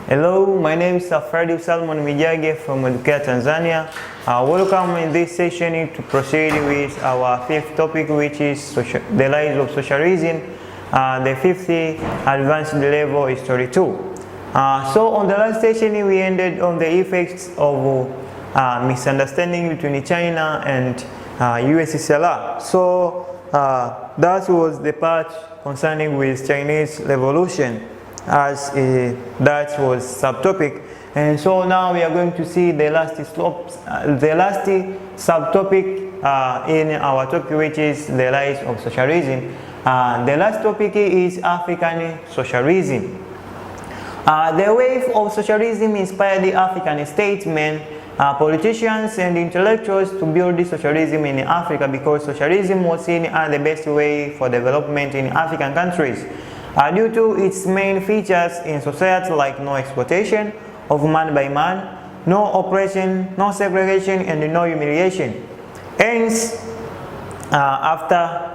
Hello, my name is Freddy Salmon Mijage from Edukea Tanzania. Welcome in this session to proceed with our fifth topic, which is the rise of socialism, the fifth advanced level history 2. So on the last session we ended on the effects of misunderstanding between China and USSR. So that was the part concerning with Chinese revolution, as that was subtopic. And so now we are going to see the last subtopic in our topic, which is the rise of socialism. The last topic is African socialism. The wave of socialism inspired the African statesmen, politicians and intellectuals to build socialism in Africa, because socialism was seen as the best way for development in African countries. Due to its main features in society, like no exploitation of man by man, no oppression, no segregation, and no humiliation. Hence, after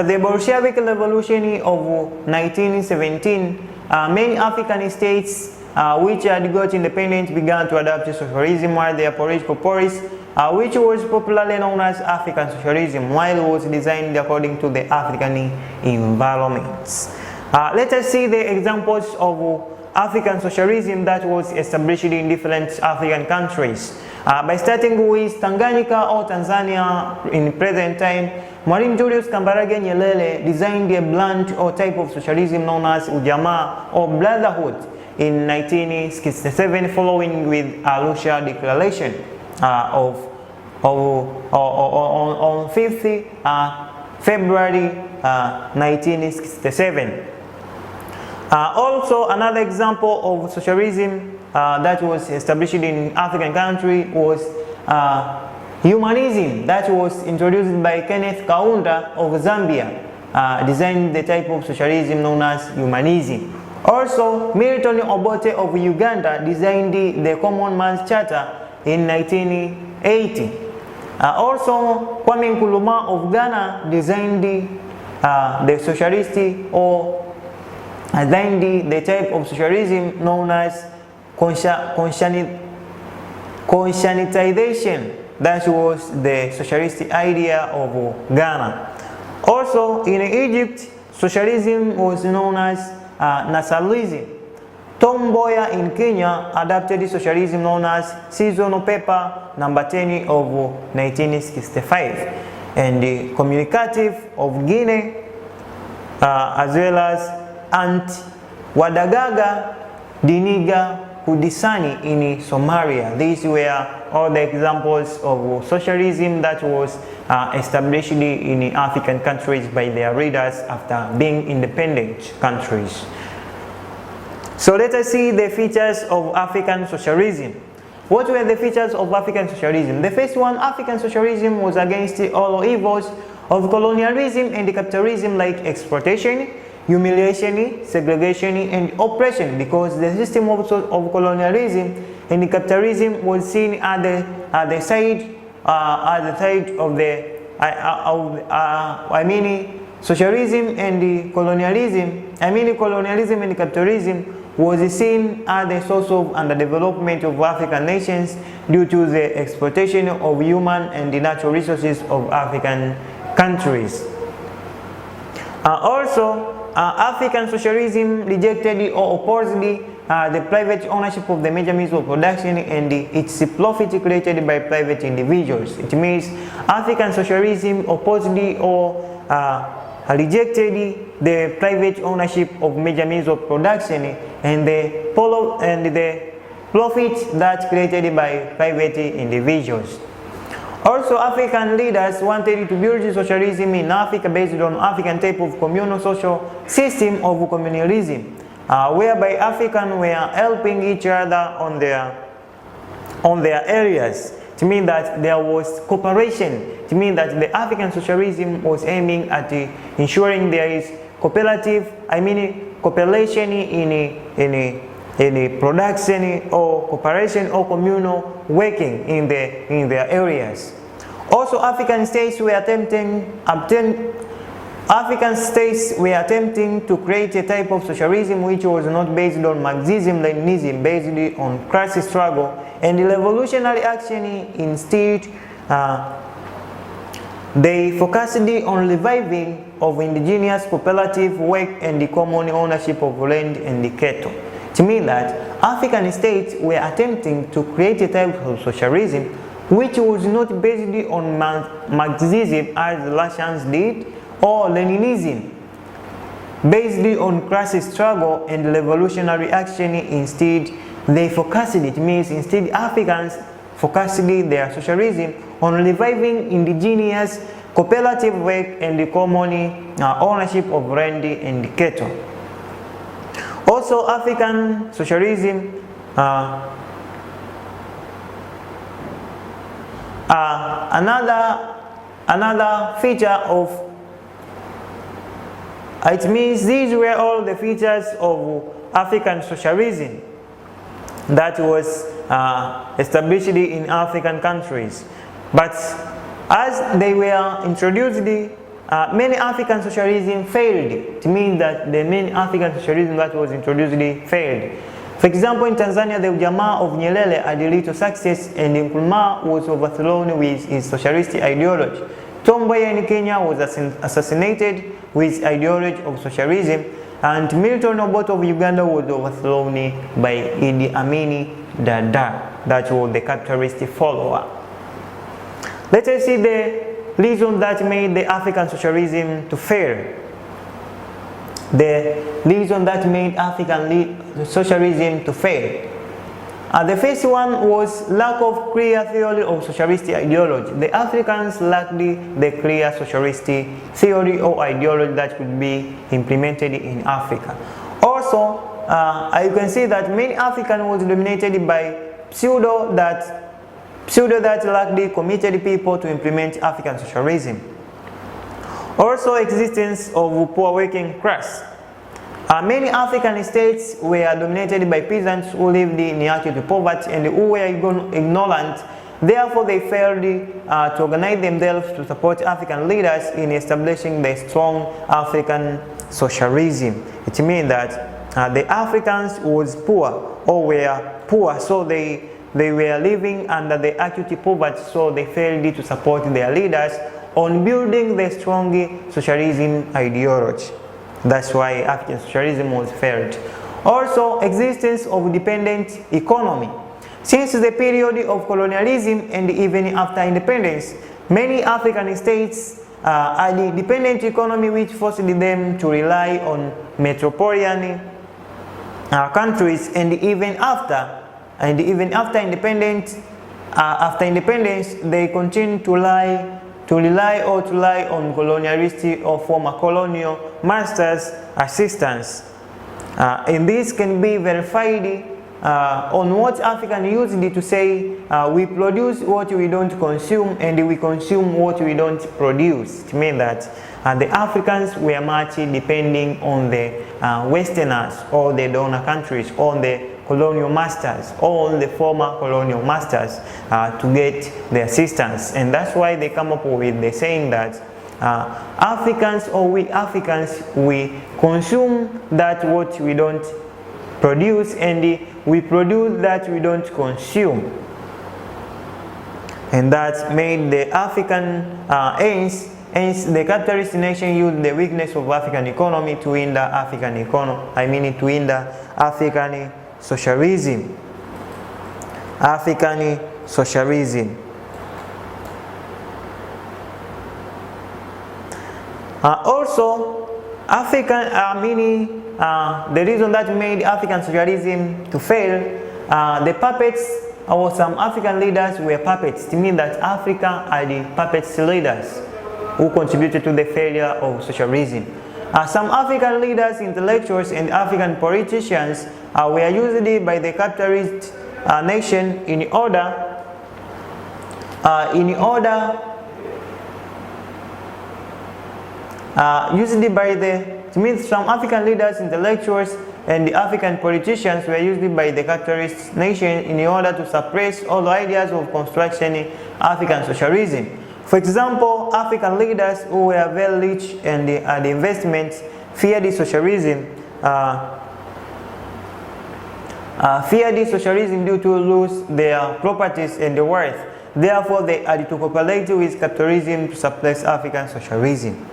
the Bolshevik Revolution of 1917, many African states which had got independence began to adopt socialism as their political policy, which was popularly known as African socialism, while it was designed according to the African environments. Let us see the examples of African socialism that was established in different African countries. By starting with Tanganyika or Tanzania in present time, Mwalimu Julius Kambarage Nyerere designed a brand or type of socialism known as Ujamaa or brotherhood in 1967, following with Arusha Declaration on 5th February 1967. Also, another example of socialism that was established in African country was humanism, that was introduced by Kenneth Kaunda of Zambia, designed the type of socialism known as humanism. Also, Milton Obote of Uganda designed the Common Man's Charter in 1980. Also, Kwame Nkrumah of Ghana designed the socialist or designed the type of socialism known as conscientization. That was the socialist idea of Ghana. Also, in Egypt, socialism was known as nationalism. Tom Mboya in Kenya adopted socialism known as Seasonal Paper number 10 of 1965, and the Communicative of Guinea, as well as Ant Wadagaga Diniga Kudisani in Somalia. These were all the examples of socialism that was established in African countries by their leaders after being independent countries. So let us see the features of African socialism. What were the features of African socialism? The first one, African socialism was against all evils of colonialism and capitalism, like exploitation, humiliation, segregation, and oppression, because the system of colonialism and capitalism was seen at the side of the socialism and the colonialism. Colonialism and capitalism was seen as the source of underdevelopment of African nations due to the exploitation of human and the natural resources of African countries. Also, African socialism rejected or opposed the private ownership of the major means of production and its profit created by private individuals. It means African socialism opposed or rejected the private ownership of major means of production and the profit that created by private individuals. Also, African leaders wanted to build socialism in Africa based on African type of communal social system of communalism, whereby Africans were helping each other on their areas. It means that there was cooperation. It means that the African socialism was aiming at ensuring there is cooperation in production or cooperation or communal working in their areas. Also, African states were attempting African states were attempting to create a type of socialism which was not based on Marxism-Leninism, based on class struggle and revolutionary action. Instead, they focused on reviving of indigenous cooperative work and the common ownership of land and the cattle. It means that African states were attempting to create a type of socialism which was not based on Marxism as the Russians did, or Leninism, based on class struggle and revolutionary action. Instead, they focused, it means instead Africans focused their socialism on reviving indigenous cooperative work and the common ownership of land and cattle. Also, African socialism another feature of it means these were all the features of African socialism that was established in African countries. But as they were introduced, many African socialism failed. It means that the main African socialism that was introduced failed. For example, in Tanzania, the Ujamaa of Nyerere had little success, and Nkrumah was overthrown with his socialist ideology. Tom Mboya in Kenya was assassinated with ideology of socialism, and Milton Obote of Uganda was overthrown by Idi Amin Dada, that was the capitalist follower. Let us see the reason that made the African socialism to fail. The reason that made African socialism to fail. The first one was lack of clear theory of socialist ideology. The Africans lacked the clear socialist theory or ideology that could be implemented in Africa. Also, you can see that many African was dominated by pseudo that lacked committed people to implement African socialism. Also, existence of poor working class. Many African states were dominated by peasants who lived in acute poverty and who were ignorant. Therefore, they failed to organize themselves to support African leaders in establishing the strong African socialism. It means that the Africans was poor or were poor, so they were living under the acute poverty, so they failed to support their leaders on building the strong socialism ideology. That's why African socialism was failed. Also, existence of dependent economy. Since the period of colonialism and even after independence, many African states had a dependent economy which forced them to rely on metropolitan countries, and even after independence, they continue to rely on colonialist or former colonial masters' assistance. And this can be verified on what African used to say, we produce what we don't consume and we consume what we don't produce. It means that the Africans were much depending on the Westerners or the donor countries, on the colonial masters, all the former colonial masters to get the assistance. And that's why they come up with the saying that Africans, or we Africans, we consume that what we don't produce, and we produce that we don't consume. And that made the African hence the capitalist nation used the weakness of African economy to hinder African economy, to hinder African socialism. African socialism. Also, the reason that made African socialism to fail, the puppets, or some African leaders were puppets. It means that Africa are the puppets leaders who contributed to the failure of socialism. Some African leaders, intellectuals, and African politicians were used by the capitalist nation in order it means some African leaders, intellectuals, and the African politicians were used by the capitalist nation in order to suppress all ideas of constructing African socialism. For example, African leaders who were very rich and had investments feared socialism due to lose their properties and wealth. Therefore, they had to cooperate with capitalism to suppress African socialism.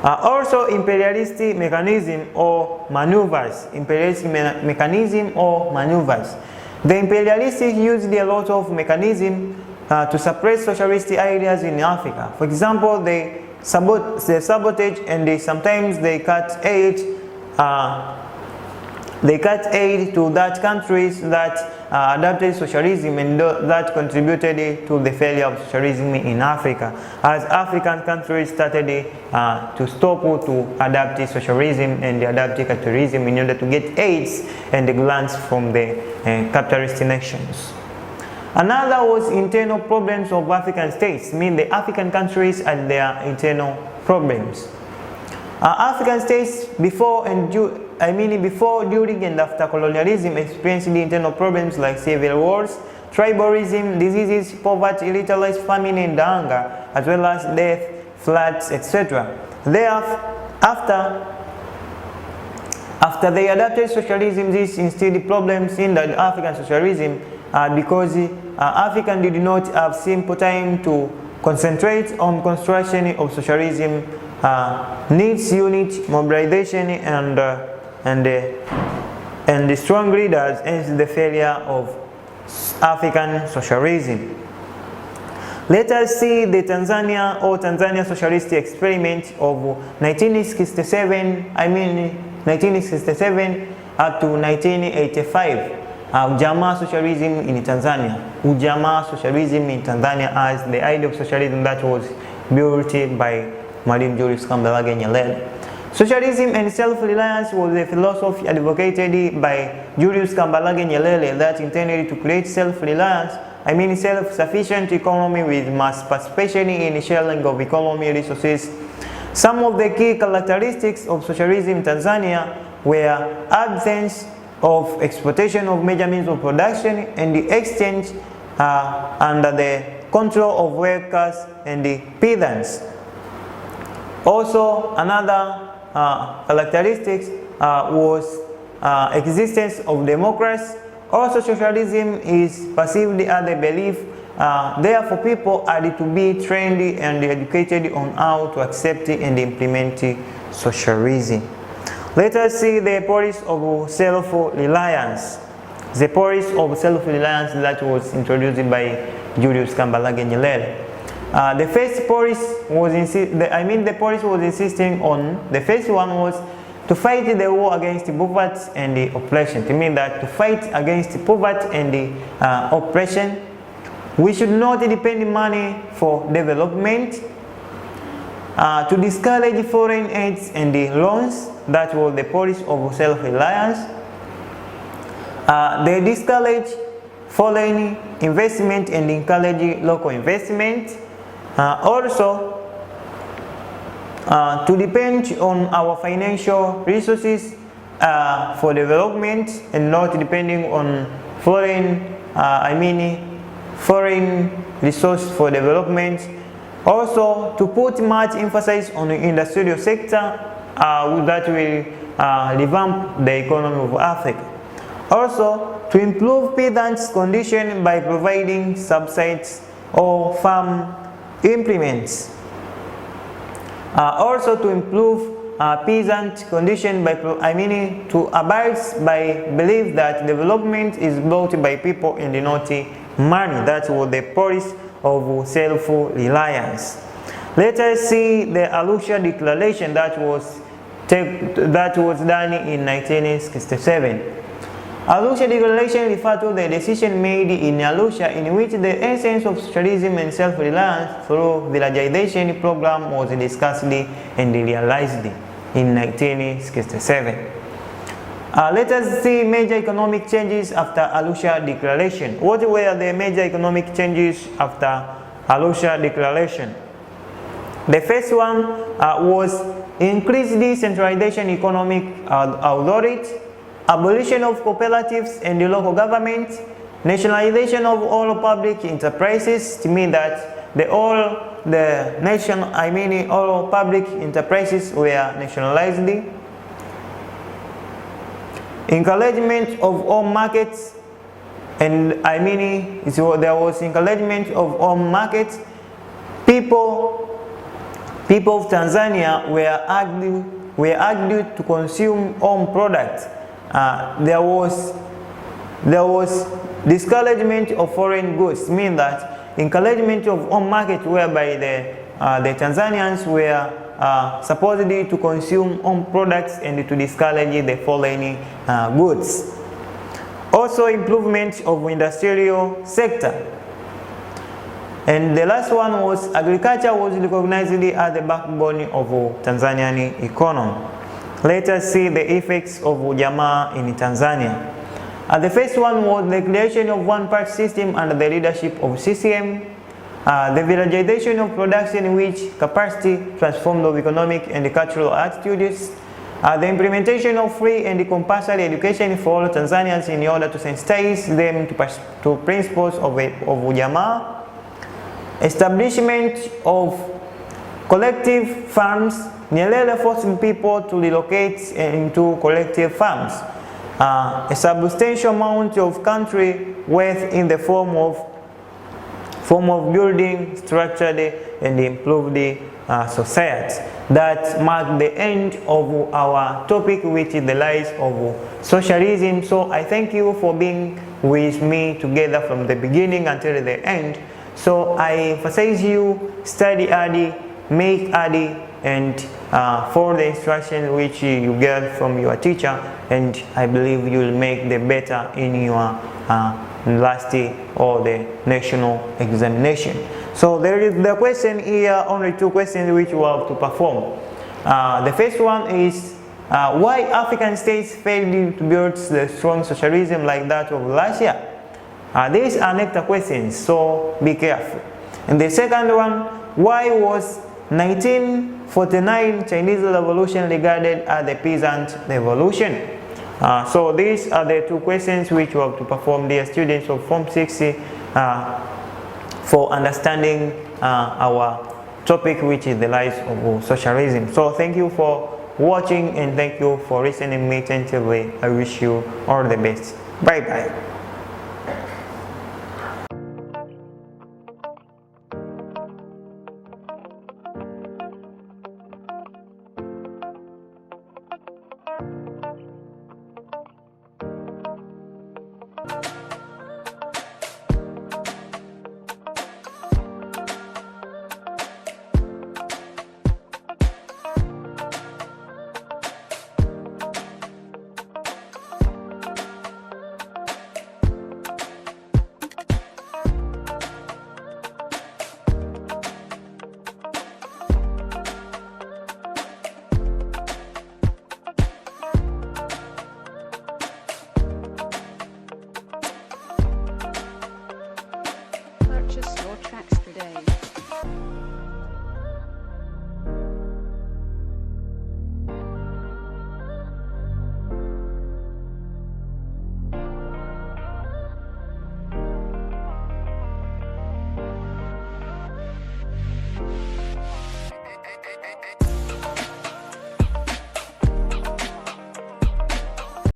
Also, imperialistic mechanism or maneuvers. The imperialists used a lot of mechanism to suppress socialist ideas in Africa. For example, they sabotage and sometimes they cut aid. They cut aid to that countries that adopted socialism, and that contributed to the failure of socialism in Africa, as African countries started to stop to adopt socialism and adopt capitalism in order to get aids and grants from the capitalist nations. Another was internal problems of African states, meaning the African countries had their internal problems. African states before, during, and after colonialism experienced the internal problems like civil wars, tribalism, diseases, poverty, illiteracy, famine, and hunger, as well as death, floods, etc. After they adopted socialism, this instilled problems in the African socialism because Africans did not have simple time to concentrate on construction of socialism. Needs unit, mobilization, and strong leaders, and the failure of African socialism. Let us see the Tanzania socialist experiment of 1967 up to 1985. Ujamaa socialism in Tanzania. Ujamaa socialism in Tanzania as the idea of socialism that was built by Mwalimu Julius Kambarage Nyerere. Socialism and self-reliance was a philosophy advocated by Julius Kambarage Nyerere that intended to create self-reliance, self-sufficient economy with mass participation in sharing of economy resources. Some of the key characteristics of socialism in Tanzania were absence of exploitation of major means of production and the exchange under the control of workers and the peasants. Also, another characteristics was existence of democracy. Also, socialism is perceived as a belief. Therefore, people had to be trained and educated on how to accept and implement socialism. Let us see the policy of self-reliance. The policy of self-reliance that was introduced by Julius Kambarage Nyerere. The first policy was insisting on, the first one was to fight the war against poverty and the oppression. It means that to fight against poverty and the oppression, we should not depend on money for development, to discourage foreign aids and the loans. That was the policy of self-reliance. They discourage foreign investment and encourage local investment. Also, to depend on our financial resources for development and not depending on foreign resource for development. Also, to put much emphasis on the industrial sector that will revamp the economy of Africa. Also, to improve peasants' condition by providing subsidies or farm implements. Also, to improve peasant condition by to abide by belief that development is brought by people and not money. That was the policy of self-reliance. Let us see the Arusha Declaration that was done in 1967. Arusha Declaration refers to the decision made in Arusha in which the essence of socialism and self-reliance through villagization program was discussed and realized in 1967. Let us see major economic changes after Arusha Declaration. What were the major economic changes after Arusha Declaration? The first one was increased decentralization economic authority, abolition of cooperatives and the local government, nationalization of all public enterprises, to mean that the all the nation, all public enterprises were nationalized. Encouragement of home markets, and there was encouragement of home markets. People of Tanzania were argued to consume home products. There was discouragement of foreign goods, meaning that encouragement of home market, whereby the Tanzanians were supposedly to consume home products and to discourage the foreign goods. Also, improvement of industrial sector. And the last one was agriculture was recognized as the backbone of Tanzanian economy. Let us see the effects of ujamaa in Tanzania. The first one was the creation of one-party system under the leadership of CCM, the villagization of production in which capacity transformed of economic and cultural attitudes, the implementation of free and compulsory education for all Tanzanians in order to sensitize them to principles of ujamaa, establishment of collective farms, Nyerere forcing people to relocate into collective farms, a substantial amount of country wealth in the form of building structured and improved society. That marked the end of our topic, which is the rise of socialism. So I thank you for being with me together from the beginning until the end. So I emphasize you study hard, make hard, and follow the instructions which you get from your teacher, and I believe you will make the better in your last or the national examination. So there is the question here, only two questions which you have to perform. The first one is why African states failed to build the strong socialism like that of Russia? These are nectar questions, so be careful. And the second one, why was 1949 Chinese Revolution regarded as the peasant revolution? So these are the two questions which you have to perform, dear students of Form 6, for understanding our topic, which is the rise of socialism. So thank you for watching and thank you for listening to me attentively. I wish you all the best. Bye bye.